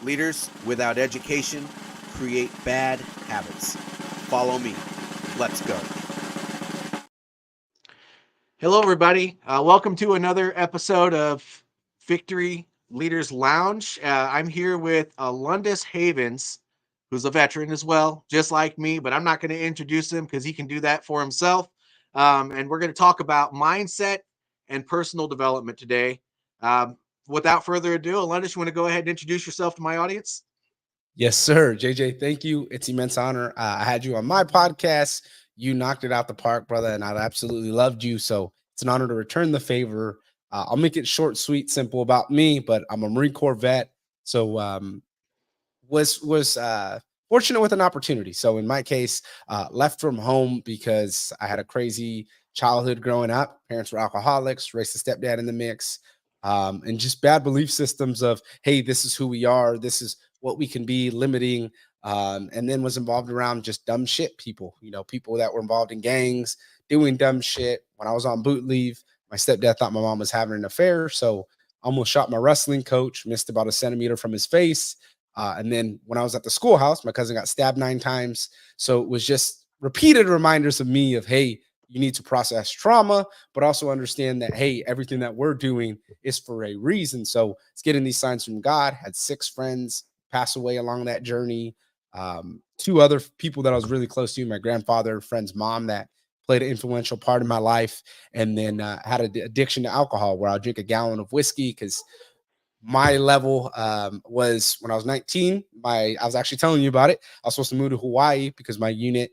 Leaders without education create bad habits. Follow me. Let's go. Hello, everybody. Welcome to another episode of Victory Leaders Lounge. I'm here with Alundas Havens, who's a veteran as well, just like me, but I'm not going to introduce him because he can do that for himself. And we're going to talk about mindset and personal development today. Without further ado, Alundas, you want to go ahead and introduce yourself to my audience? Yes, sir. JJ, thank you. It's immense honor. I had you on my podcast. You knocked it out the park, brother, and I absolutely loved you. So it's an honor to return the favor. I'll make it short, sweet, simple about me, but I'm a Marine Corps vet. So was fortunate with an opportunity. So in my case, left from home because I had a crazy childhood growing up. Parents were alcoholics, raised a stepdad in the mix, and just bad belief systems of, hey, this is who we are. This is what we can be, limiting. And then was involved around just dumb shit people, people that were involved in gangs, doing dumb shit. When I was on boot leave, my stepdad thought my mom was having an affair. So almost shot my wrestling coach, missed about a centimeter from his face. And then when I was at the schoolhouse, my cousin got stabbed 9 times. So it was just repeated reminders of me of, hey, you need to process trauma, but also understand that, hey, everything that we're doing is for a reason. So it's getting these signs from God. Had 6 friends pass away along that journey. 2 other people that I was really close to, my grandfather, friend's mom that played an influential part in my life. And then had an addiction to alcohol where I'll drink a gallon of whiskey because my level was when I was 19. I was actually telling you about it. I was supposed to move to Hawaii because my unit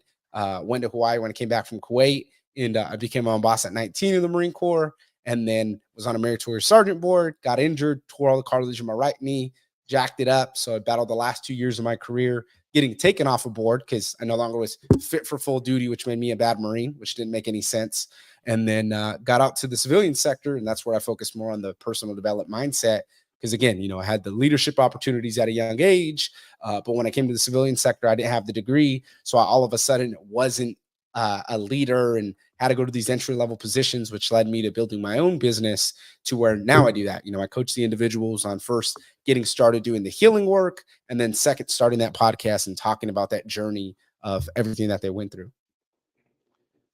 went to Hawaii when I came back from Kuwait, and I became my own boss at 19 in the Marine Corps, and then was on a meritorious sergeant board. Got injured, tore all the cartilage in my right knee, jacked it up. So I battled the last 2 years of my career getting taken off a board because I no longer was fit for full duty, which made me a bad Marine, which didn't make any sense. And then got out to the civilian sector, and that's where I focused more on the personal development mindset because again, I had the leadership opportunities at a young age, but when I came to the civilian sector, I didn't have the degree. So all of a sudden wasn't a leader and had to go to these entry level positions, which led me to building my own business to where now I do that. I coach the individuals on first getting started doing the healing work, and then second, starting that podcast and talking about that journey of everything that they went through.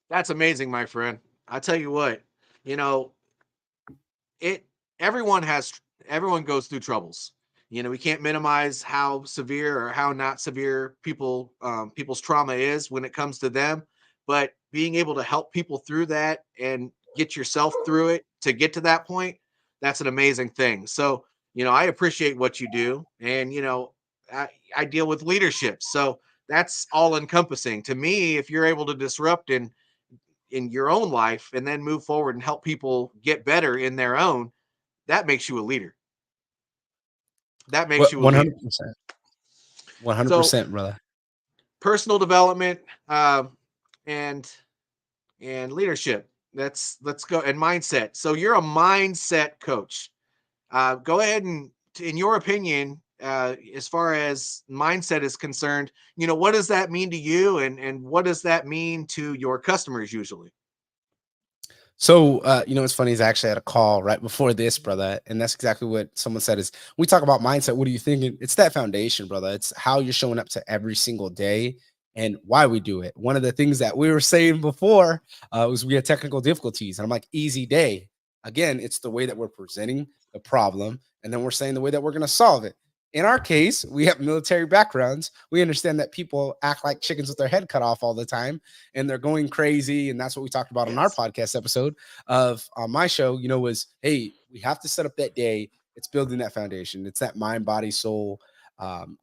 That's amazing, my friend. I tell you what, you know, it everyone has everyone goes through troubles. We can't minimize how severe or how not severe people's trauma is when it comes to them, but being able to help people through that and get yourself through it to get to that point, that's an amazing thing. So, I appreciate what you do, and I deal with leadership, so that's all encompassing to me. If you're able to disrupt in your own life and then move forward and help people get better in their own, that makes you a leader. That makes What you a leader. 100%, So 100%, brother. personal development, and leadership. Let's go, and mindset. So you're a mindset coach. Go ahead and, in your opinion, as far as mindset is concerned, what does that mean to you, and what does that mean to your customers usually? So, what's funny is I actually had a call right before this, brother. And that's exactly what someone said is we talk about mindset. What are you thinking? It's that foundation, brother. It's how you're showing up to every single day and why we do it. One of the things that we were saying before was we had technical difficulties. And I'm like, easy day. Again, it's the way that we're presenting the problem. And then we're saying the way that we're going to solve it. In our case, we have military backgrounds. We understand that people act like chickens with their head cut off all the time and they're going crazy. And that's what we talked about on our Yes. podcast episode of on my show, was, hey, we have to set up that day. It's building that foundation. It's that mind, body, soul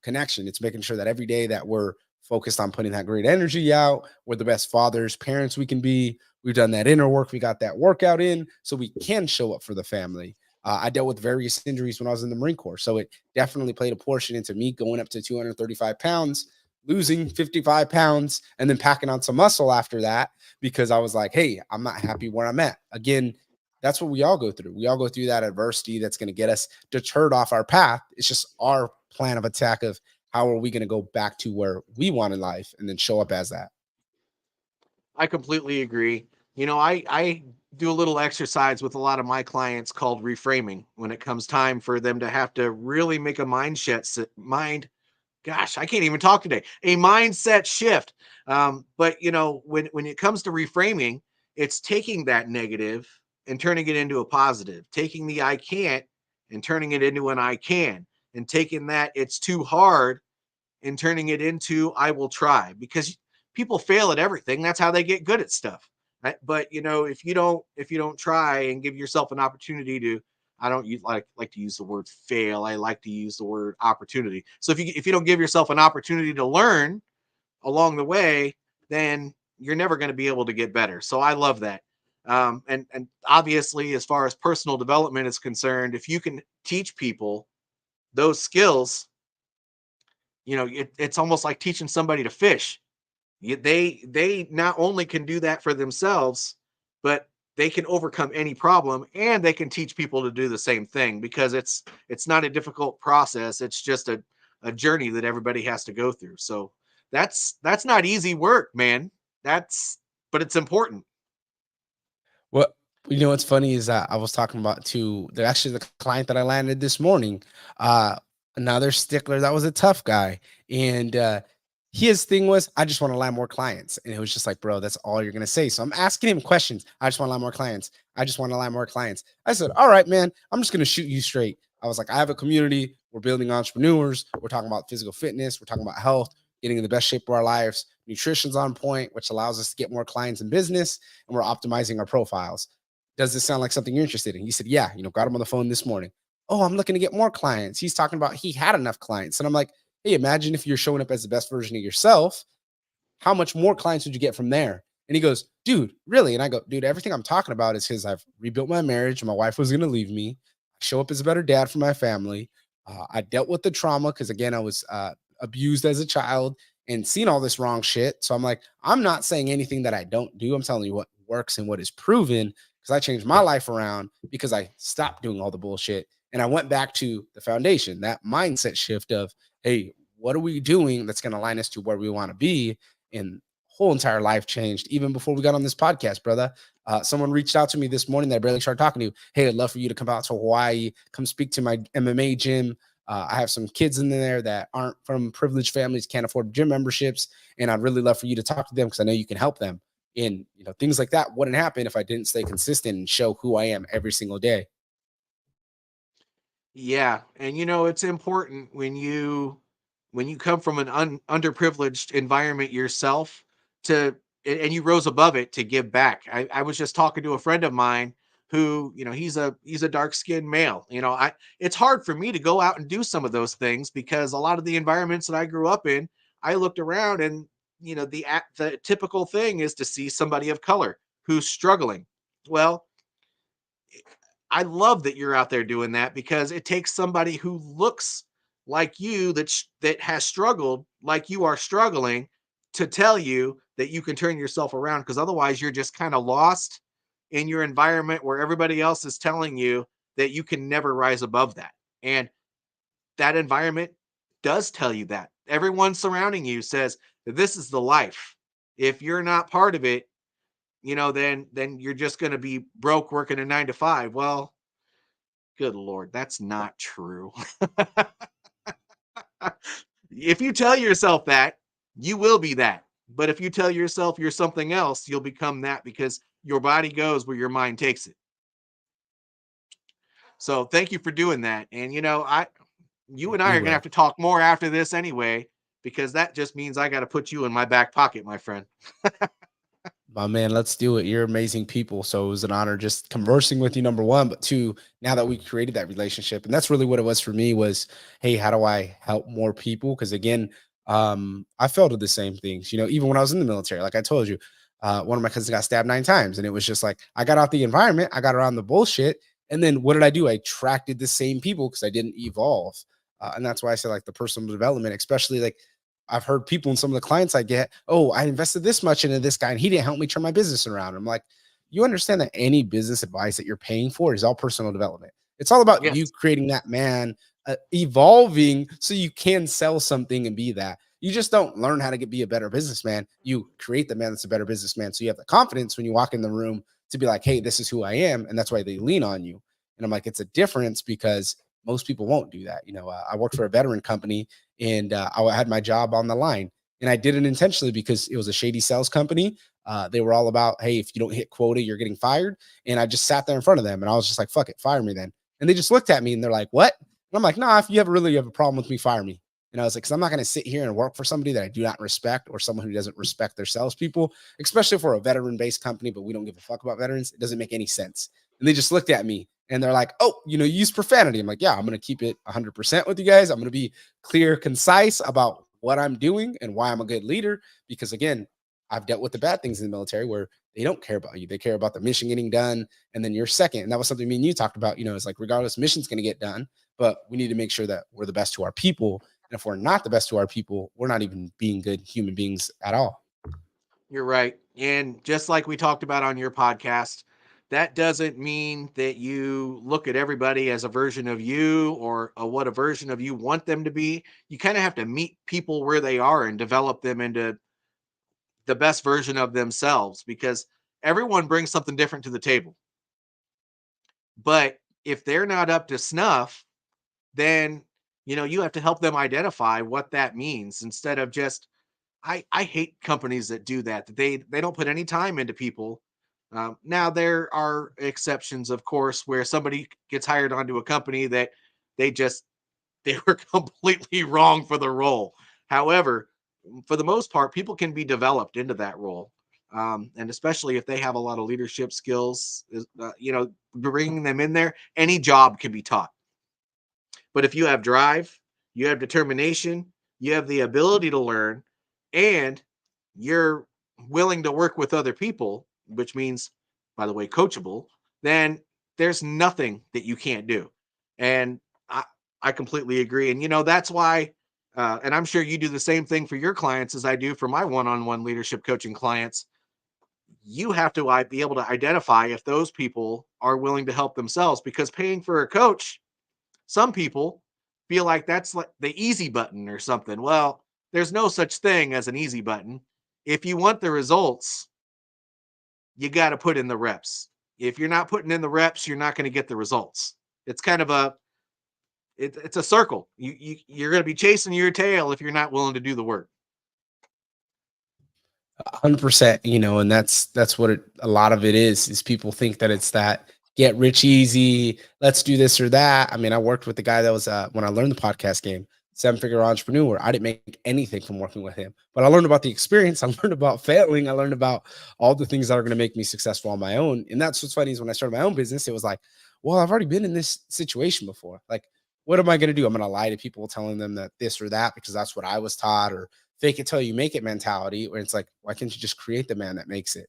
connection. It's making sure that every day that we're focused on putting that great energy out, we're the best fathers, parents we can be. We've done that inner work. We got that workout in so we can show up for the family. I dealt with various injuries when I was in the Marine Corps. So it definitely played a portion into me going up to 235 pounds, losing 55 pounds, and then packing on some muscle after that because I was like, hey, I'm not happy where I'm at. Again, that's what we all go through. We all go through that adversity that's going to get us deterred off our path. It's just our plan of attack of how are we going to go back to where we want in life and then show up as that. I completely agree. I do a little exercise with a lot of my clients called reframing when it comes time for them to have to really make a mind gosh, I can't even talk today. A mindset shift. But when it comes to reframing, it's taking that negative and turning it into a positive, taking the I can't and turning it into an I can, and taking that it's too hard and turning it into I will try, because people fail at everything. That's how they get good at stuff. Right? But if you don't try and give yourself an opportunity to, I don't use, like to use the word fail. I like to use the word opportunity. So if you don't give yourself an opportunity to learn along the way, then you're never going to be able to get better. So I love that. And obviously, as far as personal development is concerned, if you can teach people those skills, it's almost like teaching somebody to fish. They not only can do that for themselves, but they can overcome any problem, and they can teach people to do the same thing, because it's not a difficult process. It's just a journey that everybody has to go through. So that's not easy work, man. That's but it's important. What what's funny is that I was talking about to the client that I landed this morning, uh, another stickler that was a tough guy, and his thing was, I just want to land more clients, and it was just like, bro, that's all you're gonna say. So I'm asking him questions. I just want to land more clients. I just want to land more clients. I said, all right, man, I'm just gonna shoot you straight. I was like, I have a community. We're building entrepreneurs. We're talking about physical fitness. We're talking about health, getting in the best shape of our lives. Nutrition's on point, which allows us to get more clients in business, and we're optimizing our profiles. Does this sound like something you're interested in? He said, yeah, got him on the phone this morning. Oh, I'm looking to get more clients. He's talking about he had enough clients. And I'm like, hey, imagine if you're showing up as the best version of yourself, how much more clients would you get from there? And he goes, dude, really? And I go, dude, everything I'm talking about is his. I've rebuilt my marriage. My wife was going to leave me. I show up as a better dad for my family. I dealt with the trauma because, again, I was abused as a child and seen all this wrong shit. So I'm like, I'm not saying anything that I don't do. I'm telling you what works and what is proven, because I changed my life around because I stopped doing all the bullshit. And I went back to the foundation, that mindset shift of, hey, what are we doing that's going to align us to where we want to be? And whole entire life changed even before we got on this podcast, brother. Someone reached out to me this morning that I barely started talking to. Hey, I'd love for you to come out to Hawaii, come speak to my MMA gym. I have some kids in there that aren't from privileged families, can't afford gym memberships, and I'd really love for you to talk to them because I know you can help them. And things like that wouldn't happen if I didn't stay consistent and show who I am every single day. Yeah, and it's important when you come from an underprivileged environment yourself, to and you rose above it, to give back. I was just talking to a friend of mine who, he's a dark skinned male. I It's hard for me to go out and do some of those things, because a lot of the environments that I grew up in, I looked around, and the typical thing is to see somebody of color who's struggling. Well, I love that you're out there doing that, because it takes somebody who looks like you, that has struggled like you are struggling, to tell you that you can turn yourself around, because otherwise you're just kind of lost in your environment where everybody else is telling you that you can never rise above that. And that environment does tell you that. Everyone surrounding you says that this is the life. If you're not part of it, then you're just going to be broke working a 9 to 5. Well, good Lord, that's not true. If you tell yourself that, you will be that. But if you tell yourself you're something else, you'll become that, because your body goes where your mind takes it. So thank you for doing that. And you and I We are gonna have will. to talk more after this anyway, because that just means I got to put you in my back pocket, my friend. My man, let's do it. You're amazing people. So it was an honor just conversing with you, number one. But two, now that we created that relationship, and that's really what it was for me was, hey, how do I help more people? Because again, I fell to the same things, even when I was in the military. Like I told you, one of my cousins got stabbed 9 times. And it was just like, I got out the environment, I got around the bullshit. And then what did I do? I attracted the same people because I didn't evolve. And that's why I say like the personal development, especially like I've heard people and some of the clients I get, oh, I invested this much into this guy and he didn't help me turn my business around. I'm like, you understand that any business advice that you're paying for is all personal development. It's all about you Yes. creating that man, evolving so you can sell something and be that. You just don't learn how to be a better businessman. You create the man that's a better businessman. So you have the confidence when you walk in the room to be like, hey, this is who I am. And that's why they lean on you. And I'm like, it's a difference because most people won't do that. I worked for a veteran company and I had my job on the line. And I did it intentionally because it was a shady sales company. They were all about, hey, if you don't hit quota, you're getting fired. And I just sat there in front of them and I was just like, fuck it, fire me then. And they just looked at me and they're like, what? And I'm like, nah, if you ever really have a problem with me, fire me. And I was like, because I'm not going to sit here and work for somebody that I do not respect or someone who doesn't respect their salespeople, especially for a veteran based company, but we don't give a fuck about veterans. It doesn't make any sense. And they just looked at me and they're like, oh, you use profanity. I'm like, yeah, I'm going to keep it 100% with you guys. I'm going to be clear, concise about what I'm doing and why I'm a good leader. Because again, I've dealt with the bad things in the military where they don't care about you. They care about the mission getting done. And then you're second. And that was something me and you talked about. It's like, regardless, mission's going to get done, but we need to make sure that we're the best to our people. And if we're not the best to our people, we're not even being good human beings at all. You're right. And just like we talked about on your podcast, that doesn't mean that you look at everybody as a version of you or what a version of you want them to be. You kind of have to meet people where they are and develop them into the best version of themselves because everyone brings something different to the table. But if they're not up to snuff, then you have to help them identify what that means instead of just I hate companies that do that. They don't put any time into people. Now there are exceptions, of course, where somebody gets hired onto a company that they just they were completely wrong for the role. However, for the most part, people can be developed into that role, and especially if they have a lot of leadership skills, bringing them in there, any job can be taught. But if you have drive, you have determination, you have the ability to learn, and you're willing to work with other people, which means, by the way, coachable, then there's nothing that you can't do. And I, I completely agree. And, that's why, and I'm sure you do the same thing for your clients as I do for my one on one leadership coaching clients. You have to be able to identify if those people are willing to help themselves because paying for a coach, some people feel like that's like the easy button or something. Well, there's no such thing as an easy button. If you want the results, you got to put in the reps. If you're not putting in the reps, you're not going to get the results. It's kind of it's a circle. You're going to be chasing your tail if you're not willing to do the work. 100%, and that's what a lot of it is people think that it's that get rich easy, let's do this or that. I mean, I worked with the guy that was when I learned the podcast game, seven-figure entrepreneur. I didn't make anything from working with him, but I learned about the experience. I learned about failing. I learned about all the things that are going to make me successful on my own. And that's what's funny is when I started my own business, it was like, well, I've already been in this situation before. Like, what am I going to do? I'm going to lie to people telling them that this or that because that's what I was taught, or fake it till you make it mentality, where it's like, why can't you just create the man that makes it?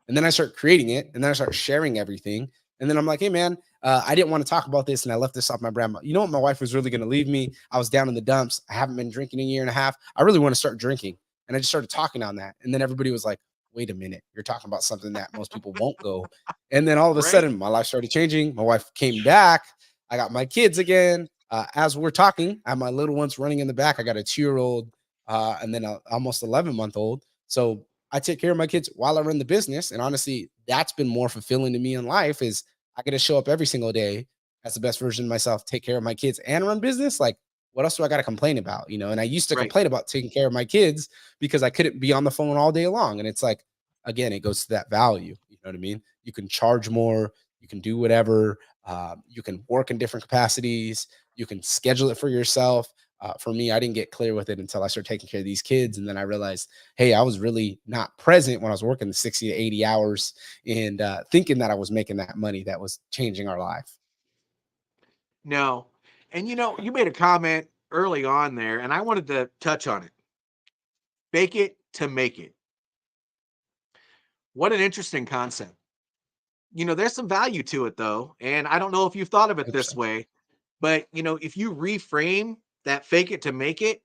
And then I start creating it, and then I start sharing everything. And then I'm like, hey, man, I didn't want to talk about this, and I left this off my brand. You know what? My wife was really going to leave me. I was down in the dumps. I haven't been drinking in a year and a half. I really want to start drinking. And I just started talking on that. And then everybody was like, wait a minute, you're talking about something that most people won't go. And then all of a Right. sudden, my life started changing. My wife came back. I got my kids again. As we're talking, I have my little ones running in the back. I got a 2-year old and then a almost 11-month-old. So I take care of my kids while I run the business. And honestly, that's been more fulfilling to me in life is I get to show up every single day as the best version of myself, take care of my kids and run business. Like, what else do I got to complain about? And I used to Right. complain about taking care of my kids because I couldn't be on the phone all day long. And it's like, again, it goes to that value. You know what I mean? You can charge more, you can do whatever, you can work in different capacities, you can schedule it for yourself. For me, I didn't get clear with it until I started taking care of these kids. And then I realized, hey, I was really not present when I was working the 60 to 80 hours and thinking that I was making that money that was changing our life. No. And you made a comment early on there, and I wanted to touch on it. Fake it to make it. What an interesting concept. There's some value to it though. And I don't know if you've thought of it this 100%. way, but if you reframe that fake it to make it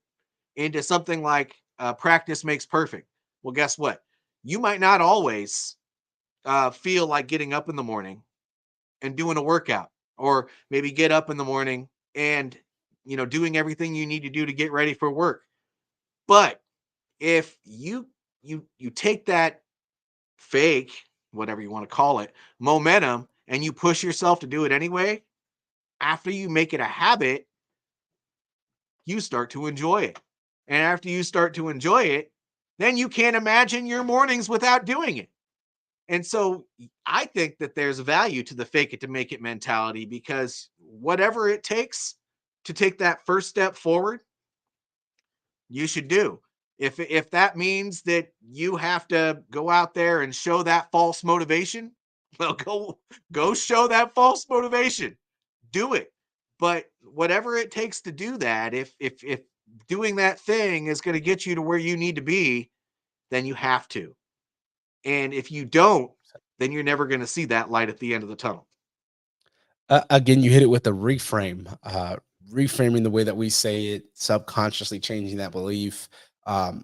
into something like practice makes perfect. Well, guess what? You might not always feel like getting up in the morning and doing a workout, or maybe get up in the morning and doing everything you need to do to get ready for work. But if you take that fake whatever you want to call it, momentum, and you push yourself to do it anyway, after you make it a habit, you start to enjoy it. And after you start to enjoy it, then you can't imagine your mornings without doing it. And so I think that there's value to the fake it to make it mentality, because whatever it takes to take that first step forward, you should do. If that means that you have to go out there and show that false motivation, well, go show that false motivation. Do it. But whatever it takes to do that, if doing that thing is going to get you to where you need to be, then you have to. And if you don't, then you're never going to see that light at the end of the tunnel. Again, you hit it with the reframe, reframing the way that we say it, subconsciously changing that belief.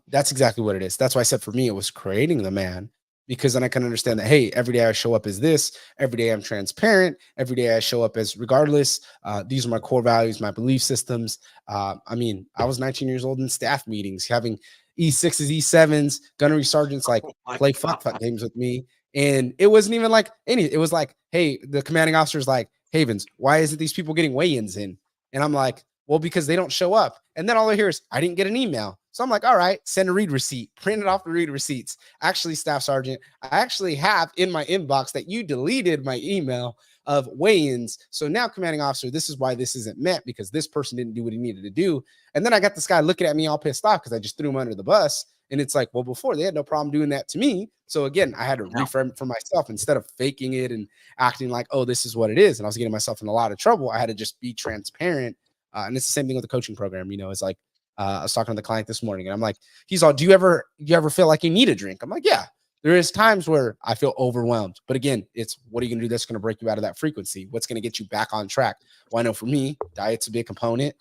That's exactly what it is. That's why I said for me, it was creating the man, because then I can understand that, hey, every day I show up as this, every day I'm transparent, every day I show up as regardless. These are my core values, my belief systems. I mean, I was 19 years old in staff meetings, having E6s, E7s, gunnery sergeants like Oh my play fuck God. games with me. And it wasn't even like it was like, hey, the commanding officer's like, Havens, why isn't these people getting weigh-ins in? And I'm like, well, because they don't show up. And then all I hear is, I didn't get an email. So I'm like, all right, send a read receipt, print it off the read receipts. Actually, Staff Sergeant, I actually have in my inbox that you deleted my email of weigh-ins. So now, commanding officer, this is why this isn't met, because this person didn't do what he needed to do. And then I got this guy looking at me all pissed off because I just threw him under the bus. And it's like, well, before they had no problem doing that to me. So again, I had to No. reframe it for myself instead of faking it and acting like, oh, this is what it is. And I was getting myself in a lot of trouble. I had to just be transparent. And it's the same thing with the coaching program. It's like, I was talking to the client this morning and I'm like, he's all, do you ever feel like you need a drink? I'm like, yeah, there is times where I feel overwhelmed. But again, it's what are you going to do that's going to break you out of that frequency? What's going to get you back on track? Well, I know for me, diet's a big component,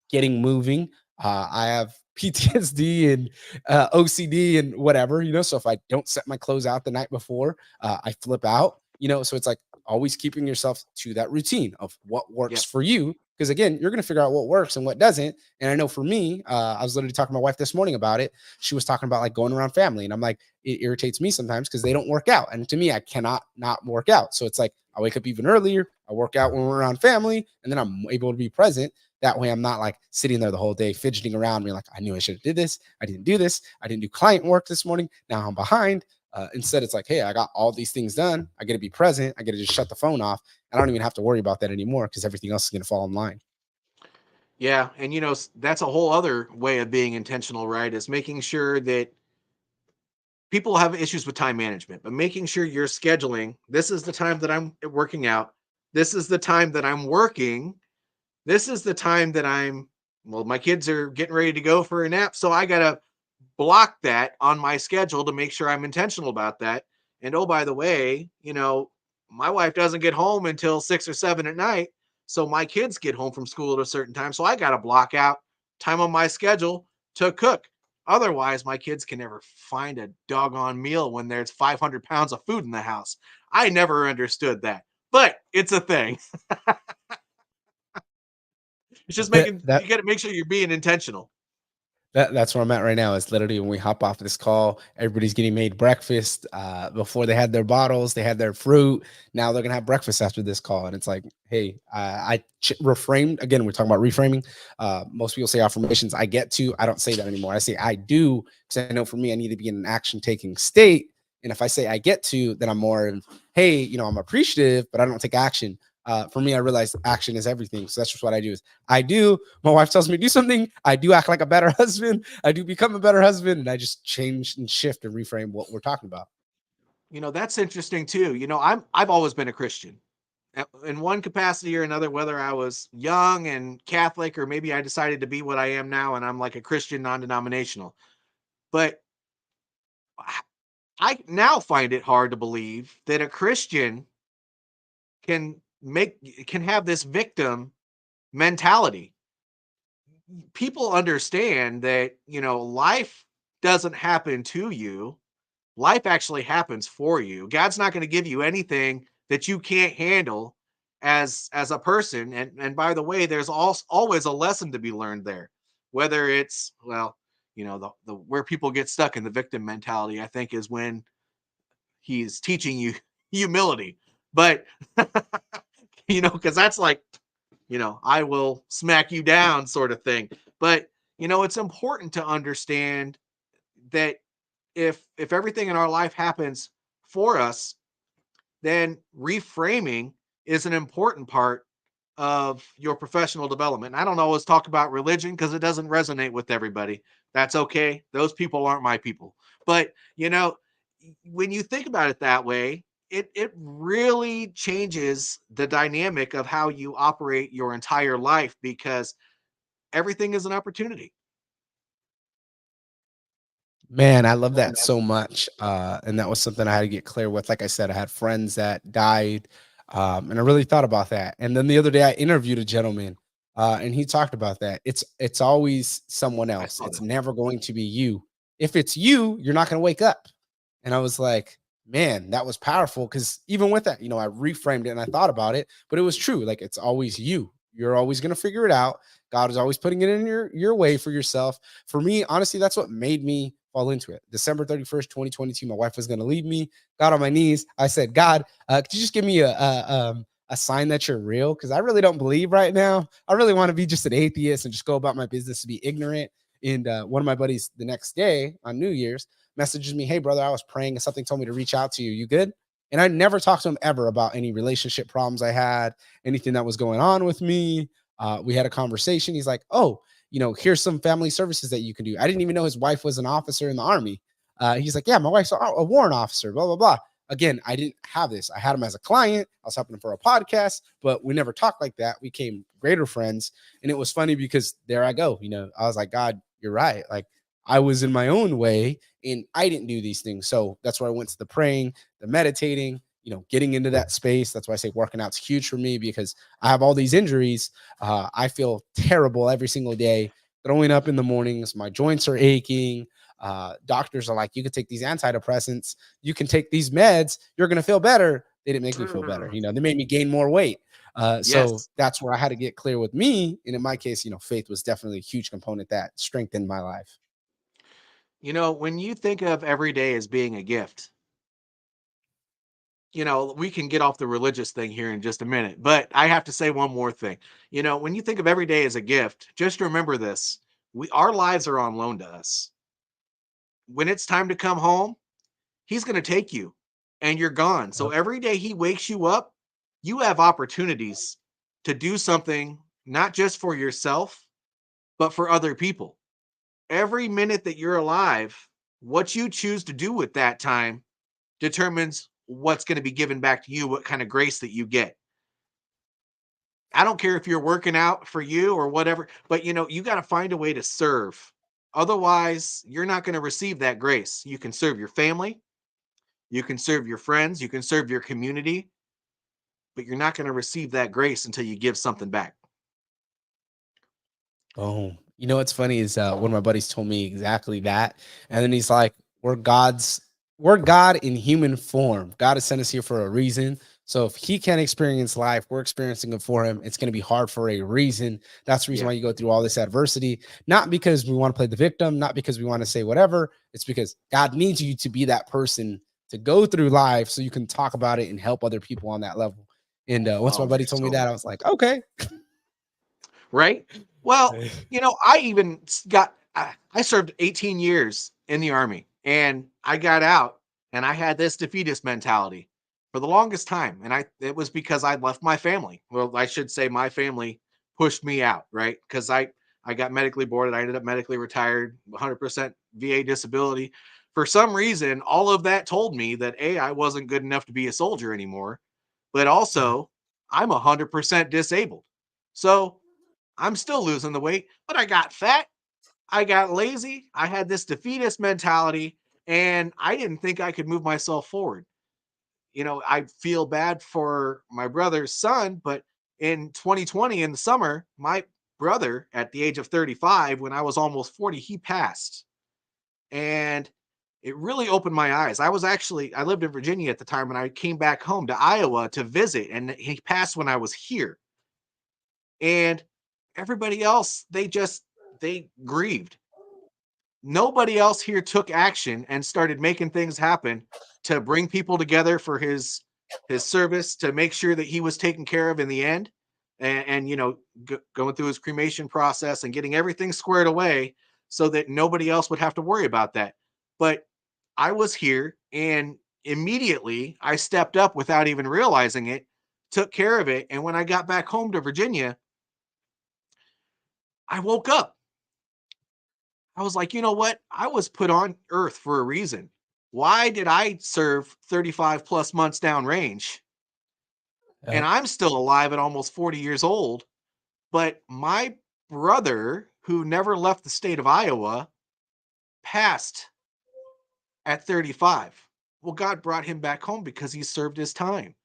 getting moving. I have PTSD and OCD and whatever, So if I don't set my clothes out the night before, I flip out, So it's like always keeping yourself to that routine of what works Yep. for you. Because again, you're going to figure out what works and what doesn't. And I know for me, I was literally talking to my wife this morning about it. She was talking about like going around family. And I'm like, it irritates me sometimes because they don't work out. And to me, I cannot not work out. So it's like I wake up even earlier. I work out when we're around family, and then I'm able to be present. That way I'm not like sitting there the whole day fidgeting around, being like, I knew I should have did this. I didn't do this. I didn't do client work this morning. Now I'm behind. Instead, it's like, hey, I got all these things done. I get to be present. I get to just shut the phone off. I don't even have to worry about that anymore because everything else is going to fall in line. Yeah. And, that's a whole other way of being intentional, right? Is making sure that people have issues with time management, but making sure you're scheduling. This is the time that I'm working out. This is the time that I'm working. This is the time that well, my kids are getting ready to go for a nap. So I got to block that on my schedule to make sure I'm intentional about that. And oh, by the way, my wife doesn't get home until 6 or 7 at night. So my kids get home from school at a certain time. So I got to block out time on my schedule to cook. Otherwise, my kids can never find a doggone meal when there's 500 pounds of food in the house. I never understood that, but it's a thing. It's just That making that you got to make sure you're being intentional. that's where I'm at right now. Is literally when we hop off this call, everybody's getting made breakfast. Before they had their bottles, they had their fruit. Now they're gonna have breakfast after this call, and it's like, hey, reframed again. We're talking about reframing. Most people say affirmations. I get to. I don't say that anymore. I say I do because I know for me, I need to be in an action taking state. And if I say I get to, then I'm more of, hey, I'm appreciative, but I don't take action. For me, I realize action is everything. So that's just what I do. Is I do. My wife tells me to do something. I do act like a better husband. I do become a better husband, and I just change and shift and reframe what we're talking about. That's interesting too. I've always been a Christian in one capacity or another, whether I was young and Catholic, or maybe I decided to be what I am now and I'm like a Christian non-denominational. But I now find it hard to believe that a Christian can have this victim mentality. People understand that, life doesn't happen to you. Life actually happens for you. God's not going to give you anything that you can't handle as a person. And by the way, there's also always a lesson to be learned there. Whether it's, well, the where people get stuck in the victim mentality, I think, is when he's teaching you humility. But because that's like, I will smack you down sort of thing. But it's important to understand that if everything in our life happens for us, then reframing is an important part of your professional development. I don't always talk about religion because it doesn't resonate with everybody. That's okay. Those people aren't my people. But when you think about it that way, it really changes the dynamic of how you operate your entire life, because everything is an opportunity. Man, I love that so much, and that was something I had to get clear with. Like I said, I had friends that died, and I really thought about that. And then the other day, I interviewed a gentleman, and he talked about that. It's always someone I else. saw It's that. never going to be you. If it's you, you're not going to wake up. And I was like, man, that was powerful because even with that, I reframed it and I thought about it, but it was true. Like it's always you. You're always going to figure it out. God is always putting it in your way for yourself. For me, honestly, that's what made me fall into it. December 31st, 2022, my wife was going to leave me. Got on my knees. I said, God, could you just give me a sign that you're real? Because I really don't believe right now. I really want to be just an atheist and just go about my business to be ignorant. And one of my buddies the next day on New Year's messages me, "Hey, brother, I was praying and something told me to reach out to you. You good?" And I never talked to him ever about any relationship problems I had, anything that was going on with me. We had a conversation. He's like, "Oh, here's some family services that you can do." I didn't even know his wife was an officer in the army. He's like, "Yeah, my wife's a warrant officer, blah, blah, blah." Again, I didn't have this. I had him as a client. I was helping him for a podcast, but we never talked like that. We became greater friends. And it was funny because there I go. I was like, God, you're right. Like I was in my own way and I didn't do these things. So that's where I went to the praying, the meditating, getting into that space. That's why I say working out's huge for me because I have all these injuries. I feel terrible every single day, throwing up in the mornings. My joints are aching. Doctors are like, you can take these antidepressants, you can take these meds, you're going to feel better. They didn't make me feel better. They made me gain more weight. So Yes. that's where I had to get clear with me. And in my case, faith was definitely a huge component that strengthened my life. When you think of every day as being a gift, we can get off the religious thing here in just a minute, but I have to say one more thing. When you think of every day as a gift, just remember this. Our lives are on loan to us. When it's time to come home, he's going to take you and you're gone. So Yep. every day he wakes you up, you have opportunities to do something not just for yourself, but for other people. Every minute that you're alive, what you choose to do with that time determines what's going to be given back to you, what kind of grace that you get. I don't care if you're working out for you or whatever, but you got to find a way to serve. Otherwise, you're not going to receive that grace. You can serve your family, you can serve your friends, you can serve your community, but you're not going to receive that grace until you give something back. Oh, what's funny is one of my buddies told me exactly that, and then he's like, we're God in human form. God has sent us here for a reason. So if He can't experience life, we're experiencing it for Him. It's going to be hard for a reason. That's the reason Yeah. why you go through all this adversity, not because we want to play the victim, not because we want to say whatever. It's because God needs you to be that person to go through life, so you can talk about it and help other people on that level. And once my Oh, buddy told me so that, I was like, okay. right. Well, I even got, I served 18 years in the army and I got out and I had this defeatist mentality for the longest time. And it was because I left my family. Well, I should say my family pushed me out, right? Because I got medically boarded. I ended up medically retired, 100% VA disability. For some reason, all of that told me that I wasn't good enough to be a soldier anymore, but also I'm 100% disabled. So I'm still losing the weight, but I got fat. I got lazy. I had this defeatist mentality, and I didn't think I could move myself forward. I feel bad for my brother's son, but in 2020, in the summer, my brother, at the age of 35, when I was almost 40, he passed. And it really opened my eyes. I lived in Virginia at the time, and I came back home to Iowa to visit, and he passed when I was here. And everybody else, they grieved. nobody else here took action and started making things happen to bring people together for his service, to make sure that he was taken care of in the end, and going through his cremation process and getting everything squared away so that nobody else would have to worry about that. But I was here, and immediately I stepped up without even realizing it, took care of it, and when I got back home to Virginia, I woke up. I was like, you know what? I was put on earth for a reason. Why did I serve 35 plus months downrange? And Yep. I'm still alive at almost 40 years old. But my brother, who never left the state of Iowa, passed at 35. Well, God brought him back home because he served his time.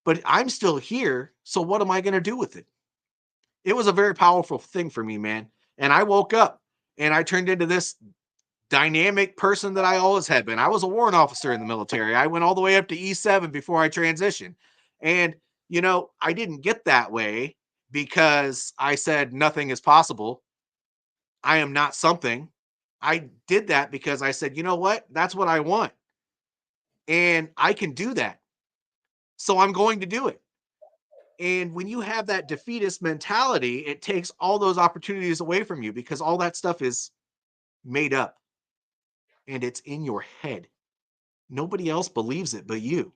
But I'm still here. So what am I going to do with it? It was a very powerful thing for me, man. And I woke up and I turned into this dynamic person that I always had been. I was a warrant officer in the military. I went all the way up to E7 before I transitioned. And, I didn't get that way because I said nothing is possible. I am not something. I did that because I said, you know what? That's what I want. And I can do that. So I'm going to do it. And when you have that defeatist mentality, it takes all those opportunities away from you because all that stuff is made up and it's in your head. Nobody else believes it but you.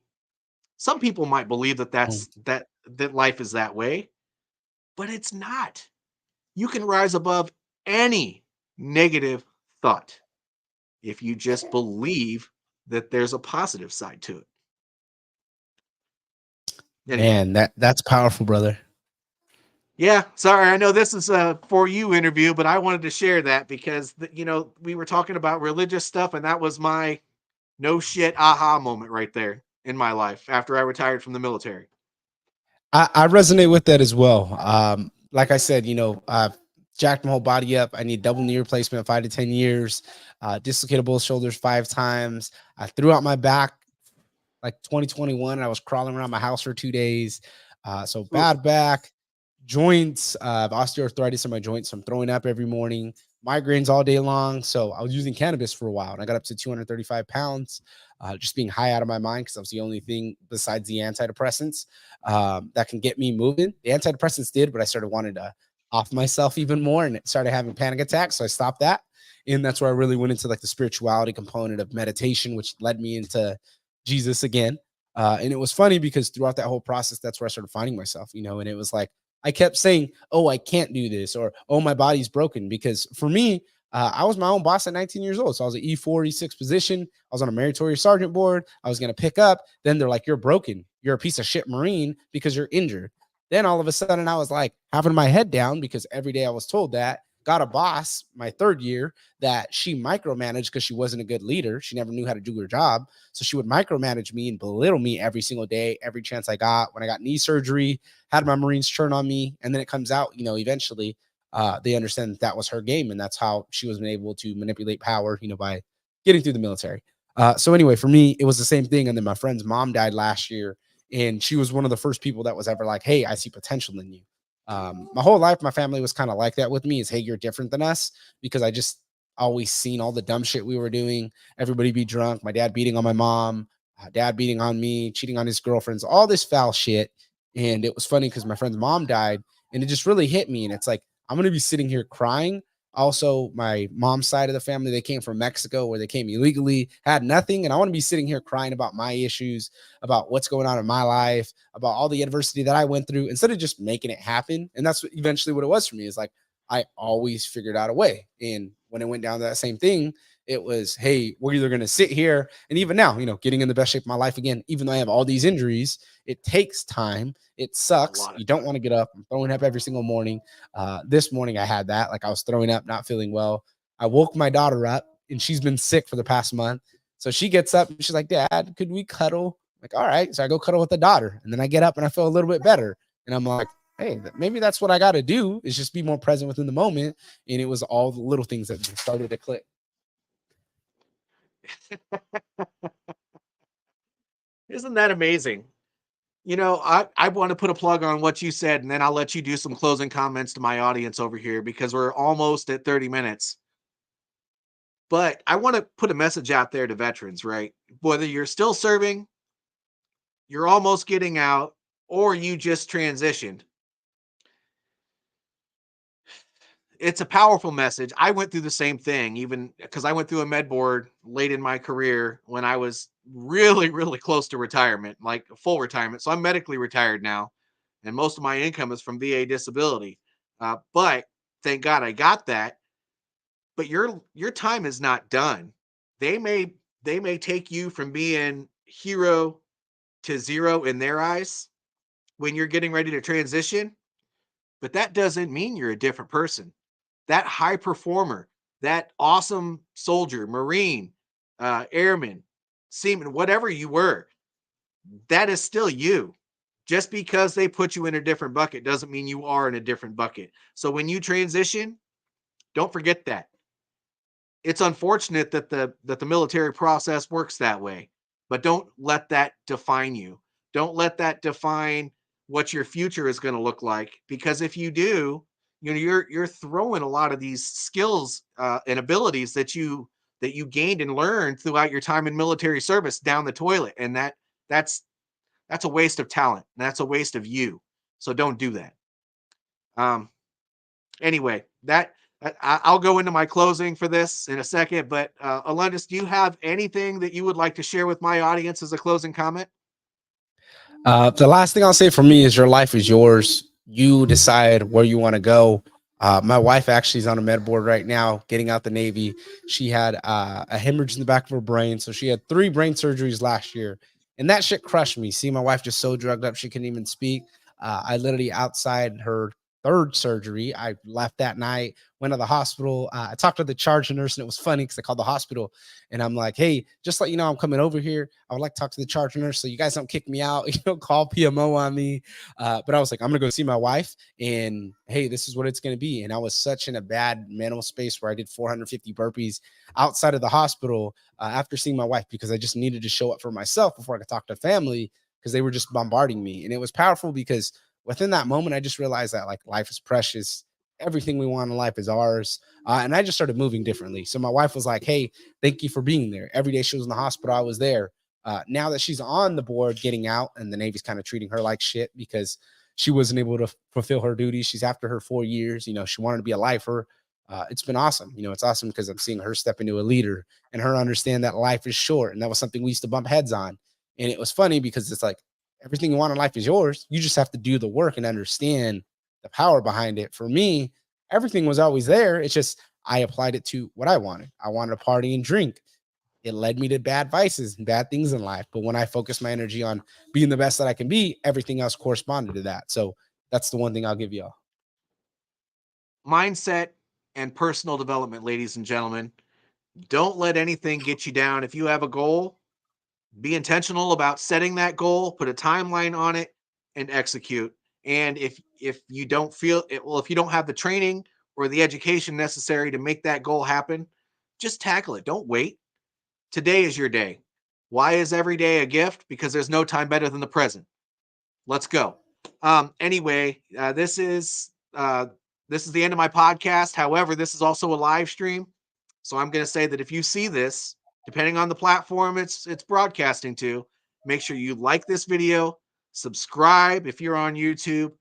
Some people might believe that Mm. that life is that way, but it's not. You can rise above any negative thought if you just believe that there's a positive side to it. Anyway, Man, that's powerful, brother. yeah, sorry. I know this is a for you interview, but I wanted to share that because we were talking about religious stuff, and that was my no shit aha moment right there in my life after I retired from the military. I resonate with that as well. Like I said, I've jacked my whole body up. I need double knee replacement, 5 to 10 years. Dislocated both shoulders 5 times. I threw out my back like 2021. I was crawling around my house for 2 days. So Oof. bad back, joints, osteoarthritis in my joints. So I'm throwing up every morning, migraines all day long. So I was using cannabis for a while and I got up to 235 pounds, just being high out of my mind because that was the only thing besides the antidepressants that can get me moving. The antidepressants did, but I started wanting to off myself even more and started having panic attacks. So I stopped that. And that's where I really went into like the spirituality component of meditation, which led me into Jesus again. And it was funny because throughout that whole process, that's where I started finding myself, and it was like, I kept saying, oh, I can't do this, or, oh, my body's broken. Because for me, I was my own boss at 19 years old. So I was an E4, E6 position. I was on a meritorious sergeant board. I was going to pick up. Then they're like, you're broken. You're a piece of shit Marine because you're injured. Then all of a sudden I was like having my head down because every day I was told that. Got a boss my third year that she micromanaged because she wasn't a good leader. She never knew how to do her job. So she would micromanage me and belittle me every single day, every chance I got. When I got knee surgery, had my Marines turn on me. And then it comes out, eventually they understand that was her game. And that's how she was able to manipulate power, by getting through the military. So anyway, for me, it was the same thing. And then my friend's mom died last year. And she was one of the first people that was ever like, hey, I see potential in you. My whole life, my family was kind of like that with me is, hey, you're different than us because I just always seen all the dumb shit we were doing. Everybody be drunk. My dad beating on my mom, dad beating on me, cheating on his girlfriends, all this foul shit. And it was funny because my friend's mom died and it just really hit me. And it's like, I'm going to be sitting here crying. Also, my mom's side of the family, they came from Mexico where they came illegally, had nothing. And I want to be sitting here crying about my issues, about what's going on in my life, about all the adversity that I went through instead of just making it happen. And that's eventually what it was for me is like, I always figured out a way. And when it went down to that same thing, it was, hey, we're either going to sit here. And even now, getting in the best shape of my life again, even though I have all these injuries, it takes time. It A sucks. lot of You don't time. want to get up. I'm throwing up every single morning. This morning I had that. Like I was throwing up, not feeling well. I woke my daughter up and she's been sick for the past month. So she gets up and she's like, Dad, could we cuddle? I'm like, all right. So I go cuddle with the daughter. And then I get up and I feel a little bit better. And I'm like, hey, maybe that's what I got to do is just be more present within the moment. And it was all the little things that started to click. Isn't that amazing? I want to put a plug on what you said, and then I'll let you do some closing comments to my audience over here because we're almost at 30 minutes. But I want to put a message out there to veterans, right? Whether you're still serving, you're almost getting out, or you just transitioned. It's a powerful message. I went through the same thing, even because I went through a med board late in my career when I was really, really close to retirement, like full retirement. So I'm medically retired now, and most of my income is from VA disability. But thank God I got that. But your time is not done. They may they may take you from being hero to zero in their eyes when you're getting ready to transition, but that doesn't mean you're a different person. That high performer, that awesome soldier, Marine, airman, seaman, whatever you were, that is still you. Just because they put you in a different bucket doesn't mean you are in a different bucket. So when you transition, don't forget that. It's unfortunate that the military process works that way, but don't let that define you. Don't let that define what your future is going to look like, because if you do, you're throwing a lot of these skills and abilities that you gained and learned throughout your time in military service down the toilet, and that's that's a waste of talent. That's a waste of you. So don't do that. Um, anyway, that I'll go into my closing for this in a second, but Alundis, do you have anything that you would like to share with my audience as a closing comment? The last thing I'll say for me is your life is yours. You decide where you want to go. My wife actually is on a med board right now, getting out the Navy. She had a hemorrhage in the back of her brain. So she had 3 brain surgeries last year. And that shit crushed me. See, my wife just so drugged up, she couldn't even speak. I literally, outside her 3rd surgery, I left that night, went to the hospital. I talked to the charge nurse, and it was funny because I called the hospital and I'm like, hey, just let you know I'm coming over here. I would like to talk to the charge nurse so you guys don't kick me out, call PMO on me. But I was like, I'm going to go see my wife, and hey, this is what it's going to be. And I was such in a bad mental space where I did 450 burpees outside of the hospital after seeing my wife, because I just needed to show up for myself before I could talk to family, because they were just bombarding me. And it was powerful because within that moment, I just realized that like life is precious. Everything we want in life is ours. And I just started moving differently. So my wife was like, hey, thank you for being there. Every day she was in the hospital, I was there. Now that she's on the board getting out, and the Navy's kind of treating her like shit because she wasn't able to fulfill her duties. She's after her 4 years. She wanted to be a lifer. It's been awesome. It's awesome because I'm seeing her step into a leader and her understand that life is short. And that was something we used to bump heads on. And it was funny because it's like everything you want in life is yours. You just have to do the work and understand the power behind it. For me, everything was always there. It's just I applied it to what I wanted. I wanted to party and drink. It led me to bad vices and bad things in life. But when I focused my energy on being the best that I can be, everything else corresponded to that. So that's the one thing I'll give y'all. Mindset and personal development, ladies and gentlemen. Don't let anything get you down. If you have a goal, be intentional about setting that goal, put a timeline on it, and execute. And if you don't feel it, well, if you don't have the training or the education necessary to make that goal happen, just tackle it. Don't wait. Today is your day. Why is every day a gift? Because there's no time better than the present. Let's go. Anyway, this is the end of my podcast. However, this is also a live stream, so I'm going to say that if you see this, depending on the platform it's broadcasting to, make sure you like this video, subscribe if you're on YouTube,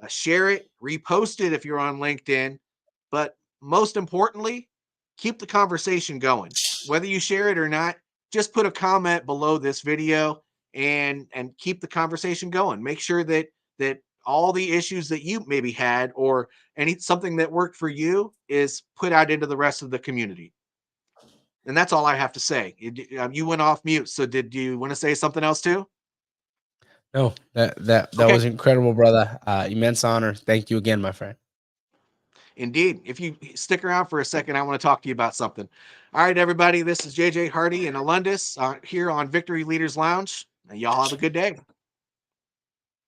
share it, repost it if you're on LinkedIn, but most importantly, keep the conversation going. Whether you share it or not, just put a comment below this video and keep the conversation going. Make sure that all the issues that you maybe had or something that worked for you is put out into the rest of the community. And that's all I have to say. You went off mute, so did you want to say something else too? No, that Okay. was incredible, brother. Immense honor. Thank you again, my friend. Indeed. If you stick around for a second, I want to talk to you about something. All right, everybody. This is JJ Hardy and Alundis here on Victory Leaders Lounge. And y'all have a good day.